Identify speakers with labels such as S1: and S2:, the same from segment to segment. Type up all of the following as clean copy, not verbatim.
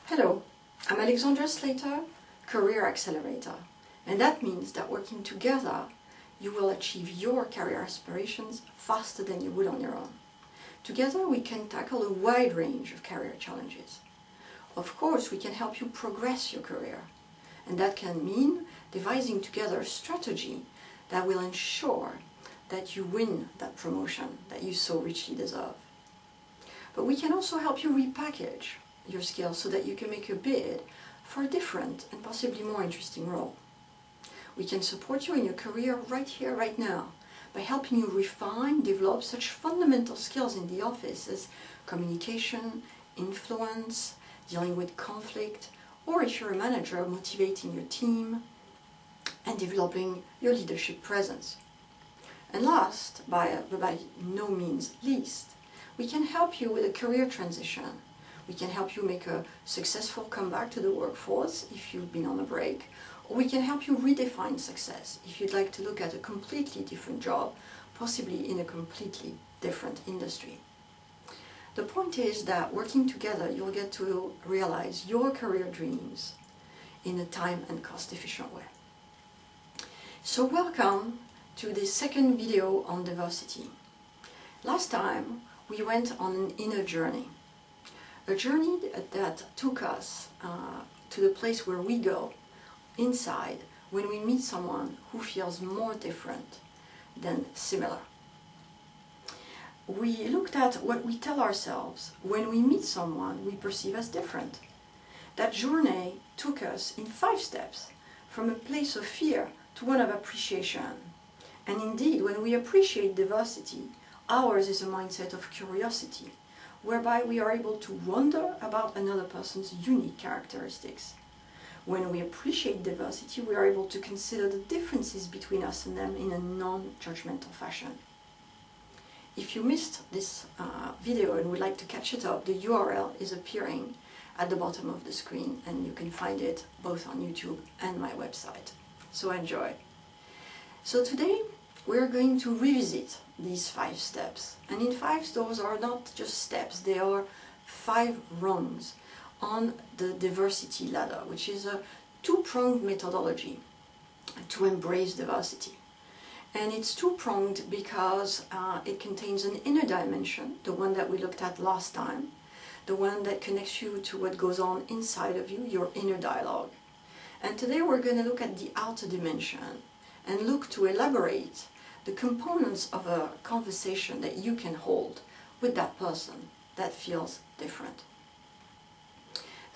S1: Hello, I'm Alexandra Sleator, Career Accelerator, and that means that working together you will achieve your career aspirations faster than you would on your own. Together we can tackle a wide range of career challenges. Of course, we can help you progress your career, and that can mean devising together a strategy that will ensure that you win that promotion that you so richly deserve. But we can also help you repackage your skills so that you can make a bid for a different and possibly more interesting role. We can support you in your career right here, right now, by helping you refine, develop such fundamental skills in the office as communication, influence, dealing with conflict, or if you're a manager, motivating your team and developing your leadership presence. And last, but by no means least, we can help you with a career transition. We can help you make a successful comeback to the workforce if you've been on a break, or we can help you redefine success if you'd like to look at a completely different job, possibly in a completely different industry. The point is that working together you'll get to realize your career dreams in a time and cost-efficient way. So welcome to this second video on diversity. Last time we went on an inner journey. A journey that took us to the place where we go inside when we meet someone who feels more different than similar. We looked at what we tell ourselves when we meet someone we perceive as different. That journey took us in 5 steps from a place of fear to one of appreciation. And indeed, when we appreciate diversity, ours is a mindset of curiosity, whereby we are able to wonder about another person's unique characteristics. When we appreciate diversity, we are able to consider the differences between us and them in a non-judgmental fashion. If you missed this video and would like to catch it up, the URL is appearing at the bottom of the screen, and you can find it both on YouTube and my website. So enjoy. So today we're going to revisit these 5 steps, and in fact those are not just steps, they are 5 rungs on the diversity ladder, which is a 2-pronged methodology to embrace diversity. And it's 2-pronged because it contains an inner dimension, the one that we looked at last time, the one that connects you to what goes on inside of you, your inner dialogue. And today we're going to look at the outer dimension and look to elaborate the components of a conversation that you can hold with that person that feels different.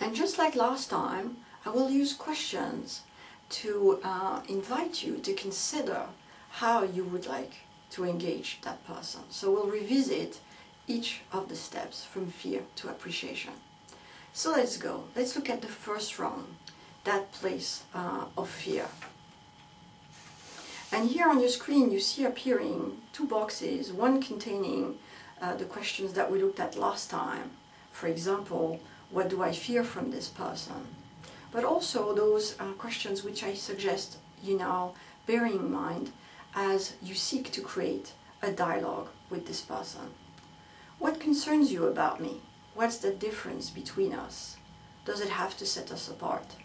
S1: And just like last time, I will use questions to invite you to consider how you would like to engage that person. So we'll revisit each of the steps from fear to appreciation. So let's go. Let's look at the first rung, that place of fear. And here on your screen you see appearing 2 boxes, one containing the questions that we looked at last time. For example, what do I fear from this person? But also those questions which I suggest you now bearing in mind as you seek to create a dialogue with this person. What concerns you about me? What's the difference between us? Does it have to set us apart?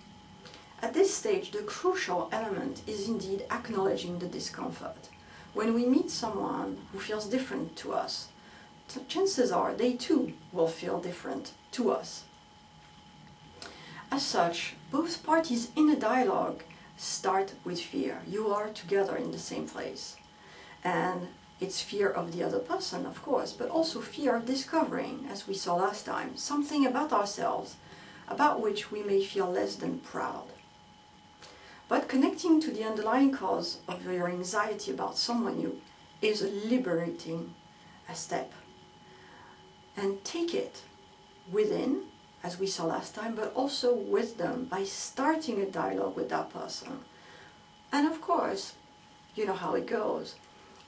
S1: At this stage, the crucial element is indeed acknowledging the discomfort. When we meet someone who feels different to us, chances are they too will feel different to us. As such, both parties in a dialogue start with fear. You are together in the same place. And it's fear of the other person, of course, but also fear of discovering, as we saw last time, something about ourselves about which we may feel less than proud. But connecting to the underlying cause of your anxiety about someone new is a liberating step. And take it within, as we saw last time, but also with them by starting a dialogue with that person. And of course, you know how it goes.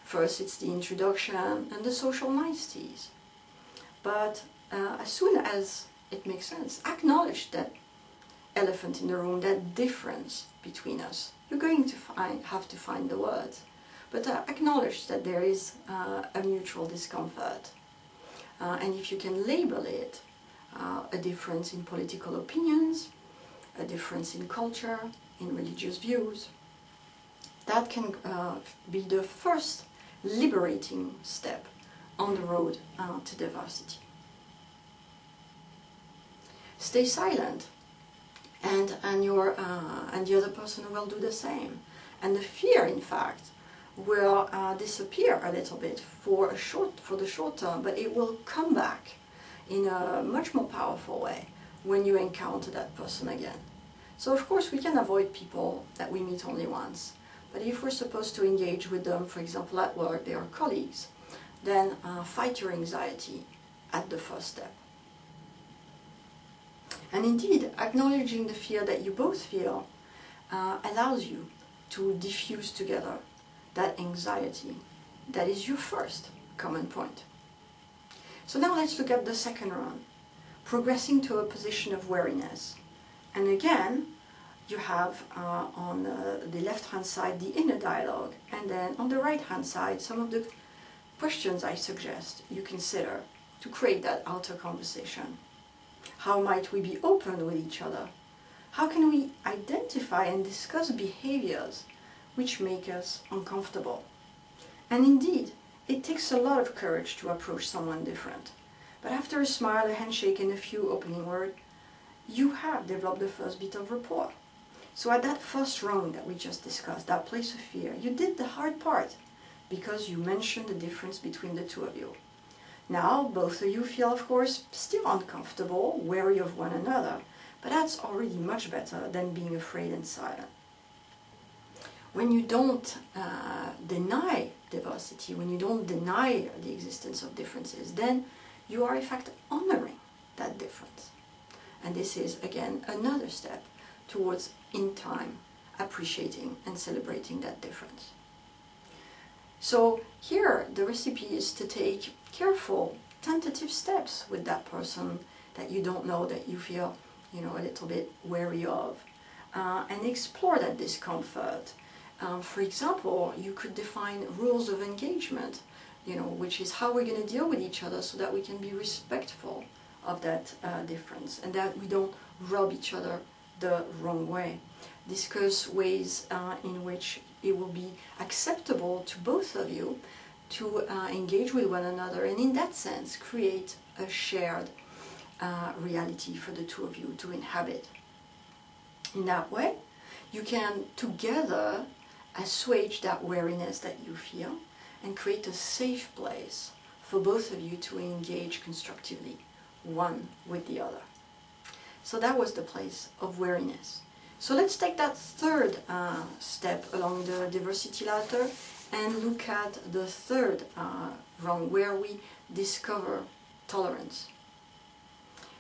S1: First it's the introduction and the social niceties. But as soon as it makes sense, acknowledge that elephant in the room, that difference between us. You're going to have to find the words. but acknowledge that there is a mutual discomfort. And if you can label it a difference in political opinions, a difference in culture, in religious views, that can be the first liberating step on the road to diversity. Stay silent, and the other person will do the same. And the fear, in fact, will disappear a little bit for the short term, but it will come back in a much more powerful way when you encounter that person again. So of course we can avoid people that we meet only once, but if we're supposed to engage with them, for example at work, they are colleagues, then fight your anxiety at the first step. And indeed, acknowledging the fear that you both feel allows you to diffuse together that anxiety that is your first common point. So now let's look at the second run, progressing to a position of wariness. And again, you have on the left-hand side the inner dialogue, and then on the right-hand side some of the questions I suggest you consider to create that outer conversation. How might we be open with each other? How can we identify and discuss behaviors which make us uncomfortable? And indeed, it takes a lot of courage to approach someone different. But after a smile, a handshake and a few opening words, you have developed the first bit of rapport. So at that first rung that we just discussed, that place of fear, you did the hard part because you mentioned the difference between the two of you. Now, both of you feel, of course, still uncomfortable, wary of one another, but that's already much better than being afraid and silent. When you don't deny diversity, when you don't deny the existence of differences, then you are in fact honoring that difference. And this is, again, another step towards, in time, appreciating and celebrating that difference. So here, the recipe is to take careful, tentative steps with that person that you don't know, that you feel, a little bit wary of, and explore that discomfort. For example, you could define rules of engagement, which is how we're going to deal with each other so that we can be respectful of that difference and that we don't rub each other the wrong way. Discuss ways in which it will be acceptable to both of you to engage with one another, and in that sense create a shared reality for the two of you to inhabit. In that way, you can together assuage that wariness that you feel and create a safe place for both of you to engage constructively, one with the other. So that was the place of wariness. So let's take that third step along the diversity ladder and look at the third rung, where we discover tolerance.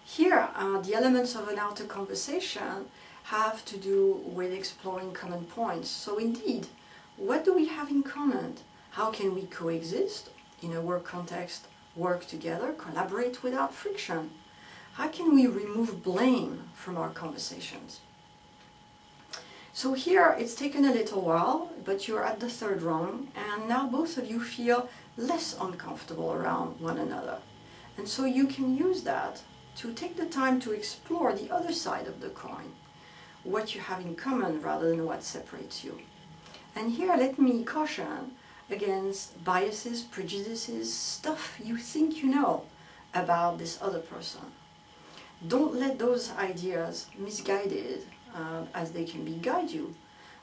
S1: Here, the elements of an outer conversation have to do with exploring common points. So indeed, what do we have in common? How can we coexist in a work context, work together, collaborate without friction? How can we remove blame from our conversations? So here it's taken a little while, but you're at the third rung, and now both of you feel less uncomfortable around one another. And so you can use that to take the time to explore the other side of the coin, what you have in common rather than what separates you. And here let me caution against biases, prejudices, stuff you think you know about this other person. Don't let those ideas, misguided as they can be, guide you.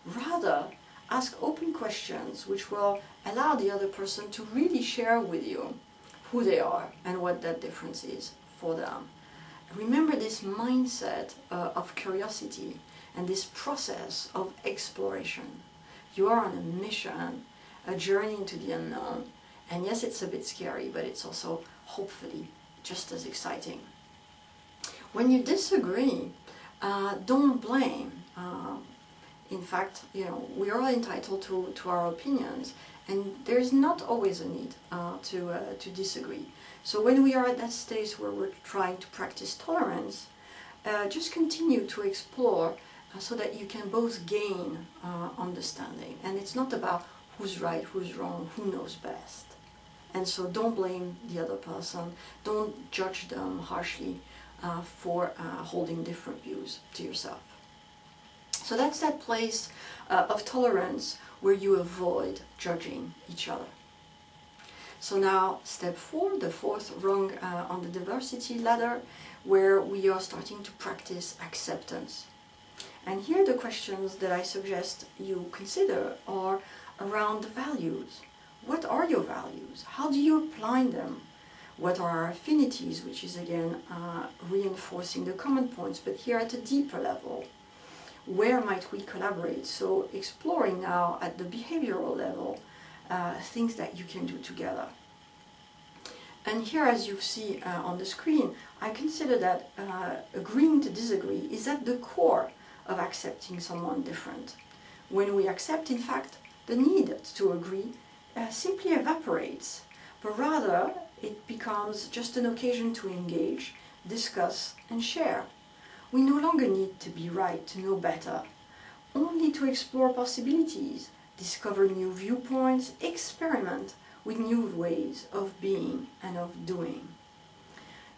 S1: Rather, ask open questions which will allow the other person to really share with you who they are and what that difference is for them. Remember this mindset of curiosity and this process of exploration. You are on a mission, a journey into the unknown, and yes, it's a bit scary, but it's also hopefully just as exciting. When you disagree, don't blame. In fact, we are all entitled to our opinions, and there is not always a need to disagree. So when we are at that stage where we're trying to practice tolerance, just continue to explore so that you can both gain understanding. And it's not about who's right, who's wrong, who knows best. And so don't blame the other person, don't judge them harshly for holding different views to yourself. So that's that place of tolerance where you avoid judging each other. So now step 4, the 4th rung on the diversity ladder, where we are starting to practice acceptance. And here the questions that I suggest you consider are around the values. What are your values? How do you apply them? What are our affinities, which is again reinforcing the common points, but here at a deeper level. Where might we collaborate? So exploring now at the behavioral level things that you can do together. And here, as you see on the screen, I consider that agreeing to disagree is at the core of accepting someone different. When we accept, in fact, the need to agree simply evaporates, but rather it becomes just an occasion to engage, discuss and share. We no longer need to be right to know better, only to explore possibilities, discover new viewpoints, experiment with new ways of being and of doing.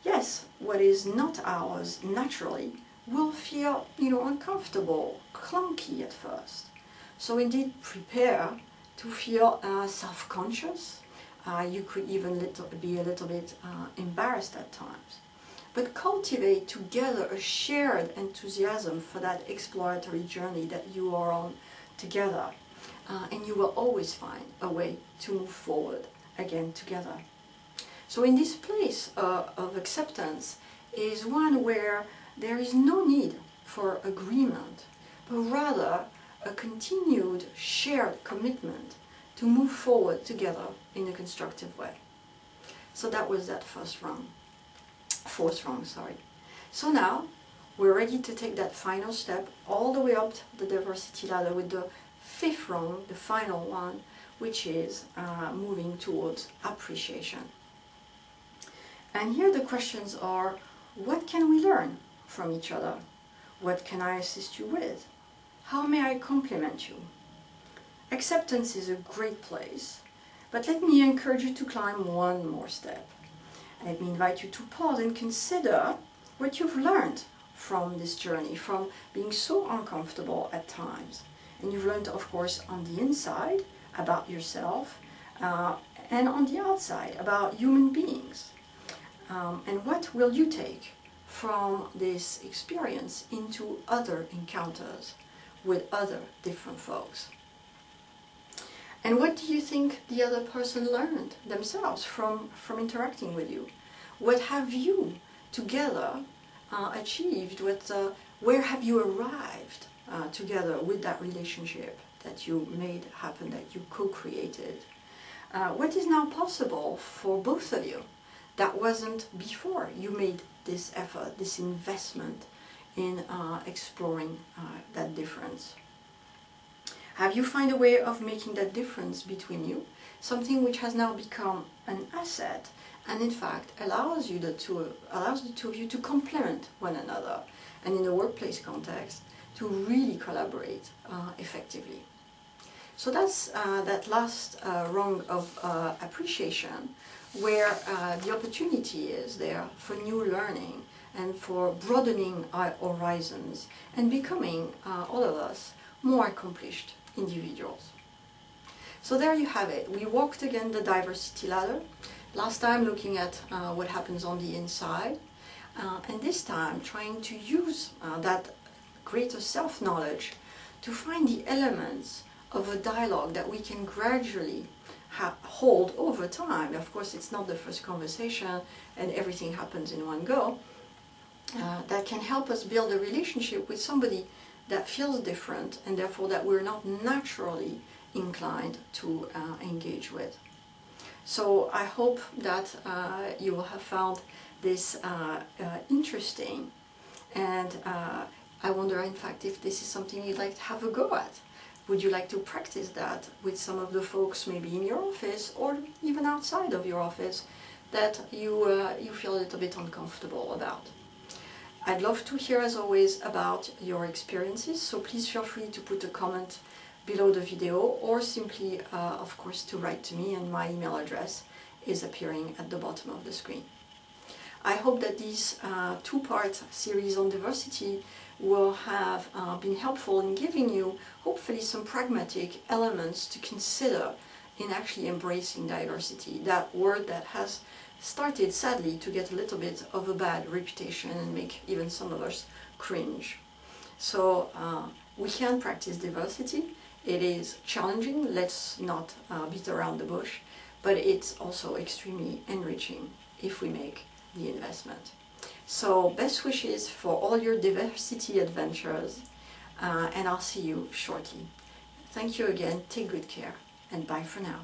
S1: Yes, what is not ours naturally will feel, uncomfortable, clunky at first. So indeed prepare to feel self-conscious. You could even be a little bit embarrassed at times. But cultivate together a shared enthusiasm for that exploratory journey that you are on together. And you will always find a way to move forward again together. So in this place of acceptance is one where there is no need for agreement, but rather a continued shared commitment to move forward together in a constructive way. So that was that fourth rung. So now we're ready to take that final step all the way up the diversity ladder with the 5th rung, the final one, which is moving towards appreciation. And here the questions are, what can we learn from each other? What can I assist you with? How may I compliment you? Acceptance is a great place, but let me encourage you to climb one more step. Let me invite you to pause and consider what you've learned from this journey, from being so uncomfortable at times. And you've learned, of course, on the inside about yourself and on the outside about human beings. And what will you take from this experience into other encounters with other different folks? And what do you think the other person learned themselves from interacting with you? What have you together achieved? Where have you arrived together with that relationship that you made happen, that you co-created? What is now possible for both of you that wasn't before you made this effort, this investment in exploring that difference? Have you found a way of making that difference between you, something which has now become an asset and in fact allows the two of you to complement one another, and in a workplace context to really collaborate effectively? So that's that last rung of appreciation, where the opportunity is there for new learning and for broadening our horizons and becoming, all of us, more accomplished individuals. So there you have it. We walked again the diversity ladder, last time looking at what happens on the inside, and this time trying to use that greater self-knowledge to find the elements of a dialogue that we can gradually hold over time. Of course, it's not the first conversation and everything happens in one go. That can help us build a relationship with somebody that feels different and therefore that we're not naturally inclined to engage with. So I hope that you will have found this interesting, and I wonder in fact if this is something you'd like to have a go at. Would you like to practice that with some of the folks maybe in your office or even outside of your office that you feel a little bit uncomfortable about? I'd love to hear, as always, about your experiences, so please feel free to put a comment below the video, or simply, of course, to write to me, and my email address is appearing at the bottom of the screen. I hope that this two-part series on diversity will have been helpful in giving you, hopefully, some pragmatic elements to consider in actually embracing diversity, that word that has started, sadly, to get a little bit of a bad reputation and make even some of us cringe. So we can practice diversity. It is challenging, let's not beat around the bush, but it's also extremely enriching if we make the investment. So best wishes for all your diversity adventures, and I'll see you shortly. Thank you again, take good care, and bye for now.